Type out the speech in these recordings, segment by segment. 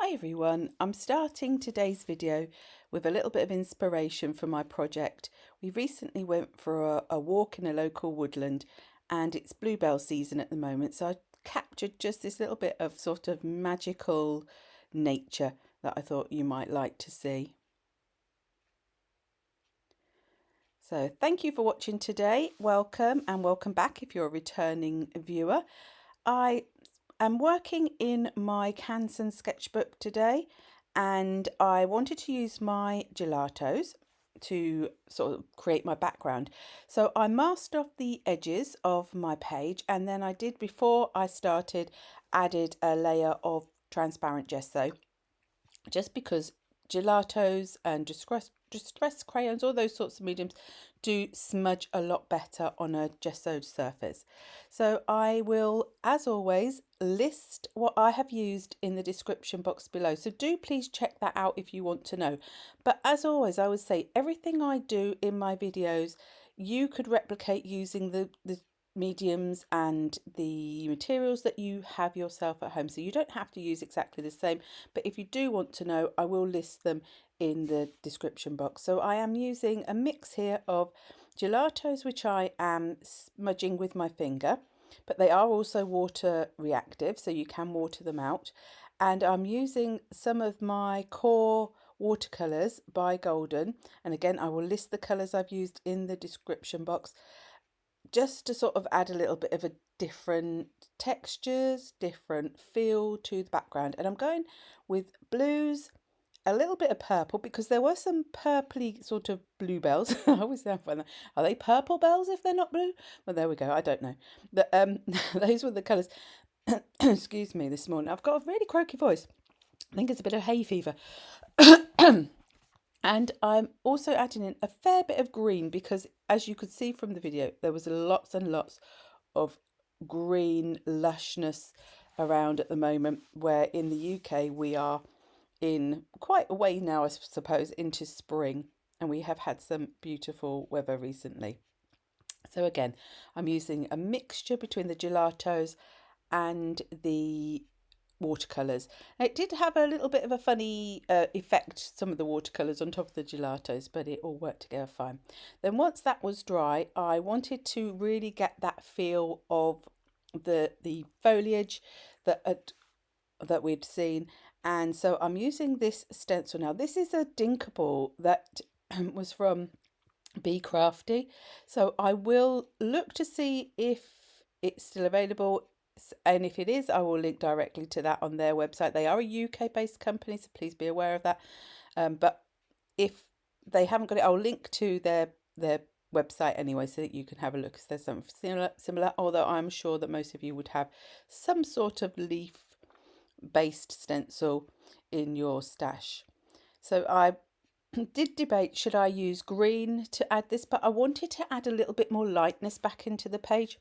Hi everyone, I'm starting today's video with a little bit of inspiration for my project. We recently went for a walk in a local woodland and it's bluebell season at the moment, so I captured just this little bit of sort of magical nature that I thought you might like to see. So thank you for watching today. Welcome and welcome back if you're a returning viewer. I'm working in my Canson sketchbook today and I wanted to use my Gelatos to sort of create my background. So I masked off the edges of my page and then I did, before I started, added a layer of transparent gesso, just because Gelatos and distress crayons, all those sorts of mediums, do smudge a lot better on a gessoed surface. So I will, as always, list what I have used in the description box below. So do please check that out if you want to know. But as always, I would say everything I do in my videos, you could replicate using the mediums and the materials that you have yourself at home. So you don't have to use exactly the same, but if you do want to know, I will list them in the description box. So I am using a mix here of Gelatos, which I am smudging with my finger, but they are also water reactive, so you can water them out. And I'm using some of my core watercolours by Golden, and again I will list the colours I've used in the description box, just to sort of add a little bit of a different textures, different feel to the background. And I'm going with blues, a little bit of purple, because there were some purpley sort of bluebells. I always find that. Are they purple bells if they're not blue? Well, there we go. I don't know. But those were the colours. Excuse me this morning. I've got a really croaky voice. I think it's a bit of hay fever. And I'm also adding in a fair bit of green because, as you could see from the video, there was lots and lots of green lushness around at the moment, where in the UK we are in quite a way now, I suppose, into spring, and we have had some beautiful weather recently. So again, I'm using a mixture between the Gelatos and the watercolours. It did have a little bit of a funny effect, some of the watercolours on top of the Gelatos, but it all worked together fine. Then once that was dry, I wanted to really get that feel of the foliage that we'd seen, and so I'm using this stencil now. This is a D'Inkable that was from Be Crafty, so I will look to see if it's still available, and if it is, I will link directly to that on their website. They are a UK based company, so please be aware of that. But if they haven't got it, I'll link to their website anyway, so that you can have a look, because there's something similar, although I'm sure that most of you would have some sort of leaf based stencil in your stash. So I did debate, should I use green to add this, but I wanted to add a little bit more lightness back into the page,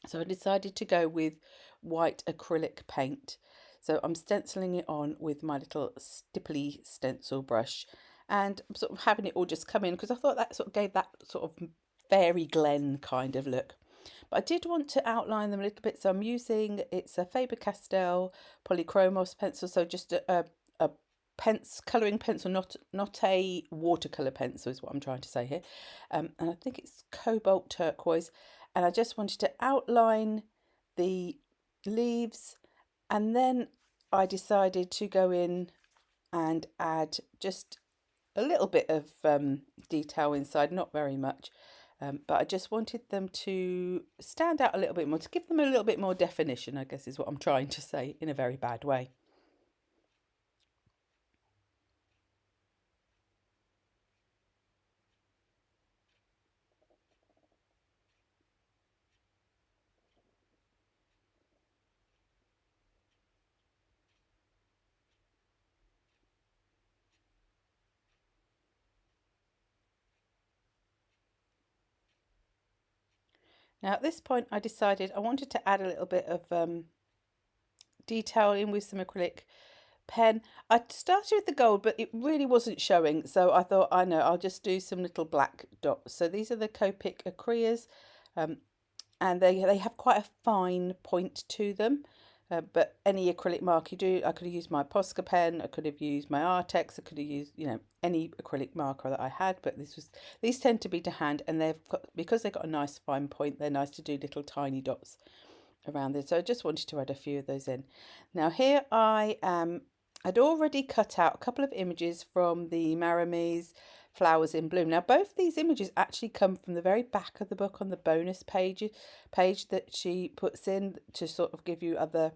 so I decided to go with white acrylic paint. So I'm stenciling it on with my little stipply stencil brush, and I'm sort of having it all just come in because I thought that sort of gave that sort of fairy glen kind of look. But I did want to outline them a little bit, so I'm using, it's a Faber Castell Polychromos pencil, so just a colouring pencil, not a watercolour pencil is what I'm trying to say here. And I think it's Cobalt Turquoise, and I just wanted to outline the leaves, and then I decided to go in and add just a little bit of detail inside, not very much. But I just wanted them to stand out a little bit more, to give them a little bit more definition, I guess is what I'm trying to say in a very bad way. Now at this point I decided I wanted to add a little bit of detail in with some acrylic pen. I started with the gold, but it really wasn't showing, so I thought, I know, I'll just do some little black dots. So these are the Copic Acreas, and they have quite a fine point to them. but any acrylic mark you do, I could have used my Posca pen, I could have used my Artex, I could have used, you know, any acrylic marker that I had, but these tend to be to hand, and because they've got a nice fine point, they're nice to do little tiny dots around there. So I just wanted to add a few of those in. Now here I'd already cut out a couple of images from the Maremi's Flowers in Bloom. Now both these images actually come from the very back of the book on the bonus page that she puts in to sort of give you other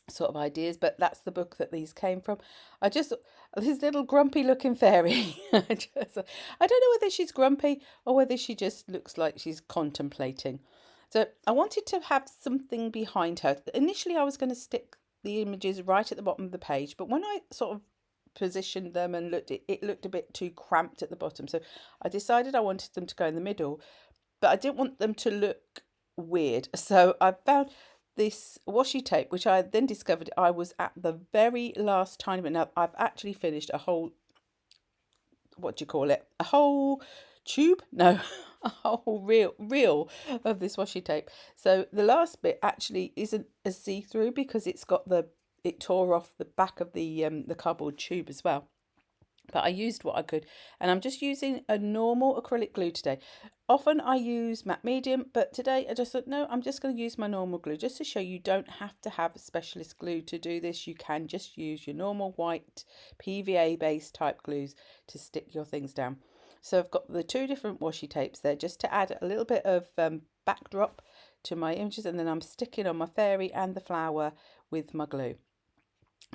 sort of ideas, but that's the book that these came from. This little grumpy looking fairy. I don't know whether she's grumpy or whether she just looks like she's contemplating. So I wanted to have something behind her. Initially I was going to stick the images right at the bottom of the page, but when I sort of positioned them and it looked a bit too cramped at the bottom, so I decided I wanted them to go in the middle, but I didn't want them to look weird. So I found this washi tape, which I then discovered I was at the very last tiny bit. Now I've actually finished a whole, what do you call it, a whole tube, no, a whole reel of this washi tape. So the last bit actually isn't a see-through because it tore off the back of the cardboard tube as well. But I used what I could, and I'm just using a normal acrylic glue today. Often I use matte medium, but today I just thought, no, I'm just going to use my normal glue just to show you don't have to have a specialist glue to do this. You can just use your normal white PVA based type glues to stick your things down. So I've got the two different washi tapes there just to add a little bit of backdrop to my images, and then I'm sticking on my fairy and the flower with my glue.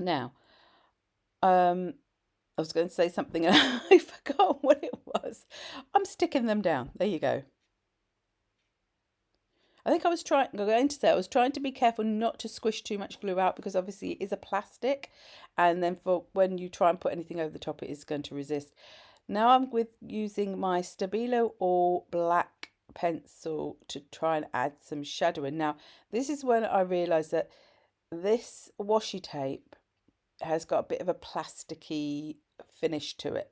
Now, I was going to say something and I forgot what it was. I'm sticking them down. There you go. I think I was trying to be careful not to squish too much glue out because obviously it is a plastic, and then for when you try and put anything over the top, it is going to resist. Now I'm using my Stabilo All Black pencil to try and add some shadowing. Now this is when I realised that this washi tape has got a bit of a plasticky finish to it.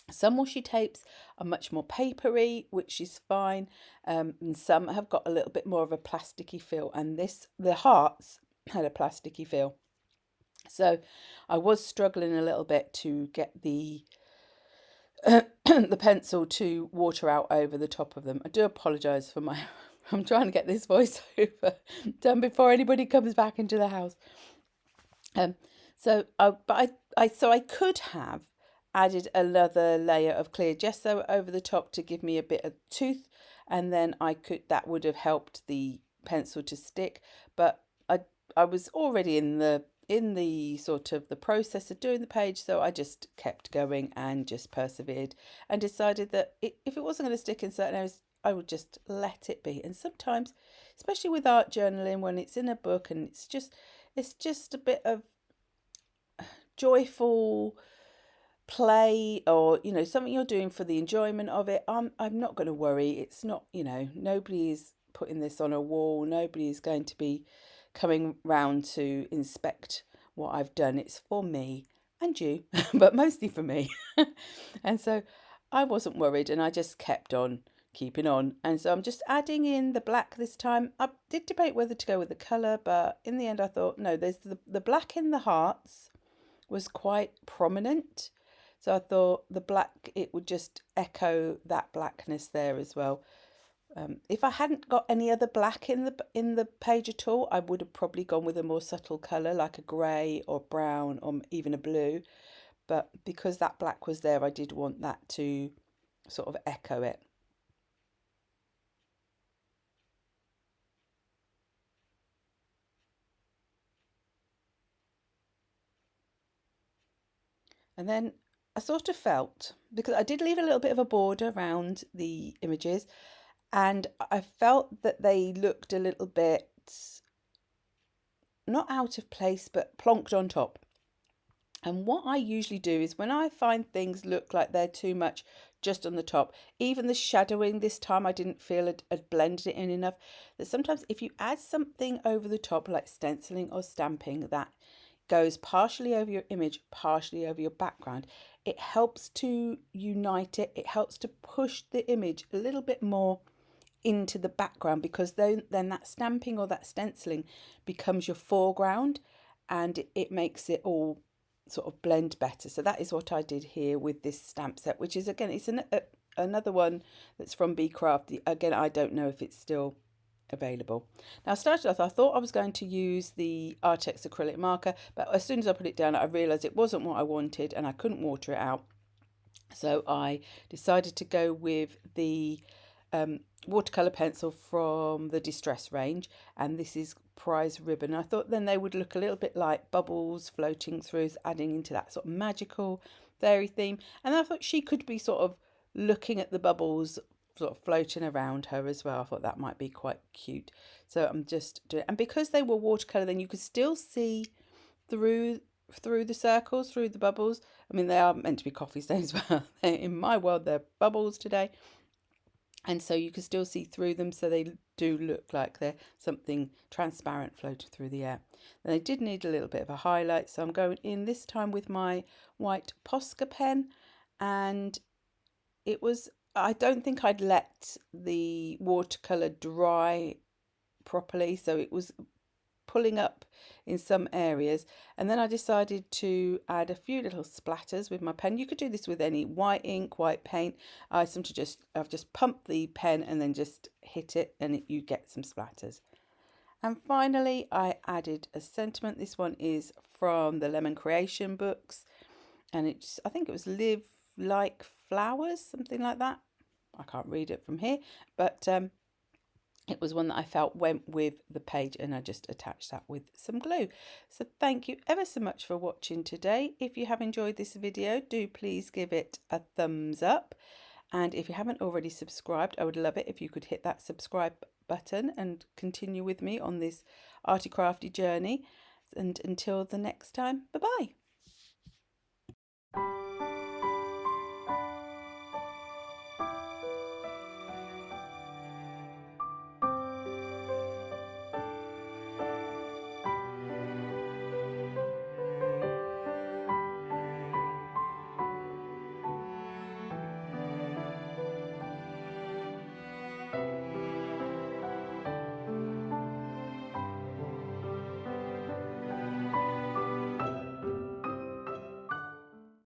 Some washi tapes are much more papery, which is fine, and some have got a little bit more of a plasticky feel, and the hearts had a plasticky feel. So I was struggling a little bit to get the the pencil to water out over the top of them. I do apologise for my I'm trying to get this voiceover done before anybody comes back into the house. So I could have added another layer of clear gesso over the top to give me a bit of tooth, and then that would have helped the pencil to stick. But I was already in the sort of the process of doing the page, so I just kept going and just persevered and decided that if it wasn't going to stick in certain areas, I would just let it be. And sometimes, especially with art journaling, when it's in a book and it's just a bit of joyful play, or something you're doing for the enjoyment of it, I'm not going to worry. It's not, nobody's putting this on a wall, nobody's going to be coming round to inspect what I've done. It's for me and you, but mostly for me. And so I wasn't worried, and I just kept on keeping on. And so I'm just adding in the black this time. I did debate whether to go with the colour, but in the end I thought, no, there's the black in the hearts was quite prominent, so I thought the black, it would just echo that blackness there as well. If I hadn't got any other black in the page at all, I would have probably gone with a more subtle colour like a grey or brown or even a blue, but because that black was there, I did want that to sort of echo it. And then I sort of felt, because I did leave a little bit of a border around the images, and I felt that they looked a little bit not out of place, but plonked on top. And what I usually do is when I find things look like they're too much just on the top, even the shadowing this time I didn't feel it had blended it in enough, that sometimes if you add something over the top like stenciling or stamping that goes partially over your image, partially over your background, it helps to unite it. It helps to push the image a little bit more into the background, because then that stamping or that stenciling becomes your foreground, and it makes it all sort of blend better. So that is what I did here with this stamp set, which is, again, it's another one that's from Be Crafty. Again, I don't know if it's still available. Now, I started off, I thought I was going to use the Artex acrylic marker, but as soon as I put it down, I realised it wasn't what I wanted and I couldn't water it out. So I decided to go with the watercolour pencil from the Distress range, and this is Prize Ribbon. I thought then they would look a little bit like bubbles floating through, adding into that sort of magical fairy theme. And I thought she could be sort of looking at the bubbles sort of floating around her as well. I thought that might be quite cute. So I'm just doing, and because they were watercolour, then you could still see through the circles, through the bubbles. I mean, they are meant to be coffee stains, but in my world they're bubbles today, and so you can still see through them, so they do look like they're something transparent floating through the air. And they did need a little bit of a highlight, so I'm going in this time with my white Posca pen, and it was, I don't think I'd let the watercolour dry properly, so it was pulling up in some areas, and then I decided to add a few little splatters with my pen. You could do this with any white ink, white paint. I've just pumped the pen and then just hit it, and you get some splatters. And finally, I added a sentiment. This one is from the Lemon Creation books, and I think it was Live Like Flowers, something like that. I can't read it from here, but it was one that I felt went with the page, and I just attached that with some glue. So thank you ever so much for watching today. If you have enjoyed this video, do please give it a thumbs up. And if you haven't already subscribed, I would love it if you could hit that subscribe button and continue with me on this arty crafty journey. And until the next time, bye-bye.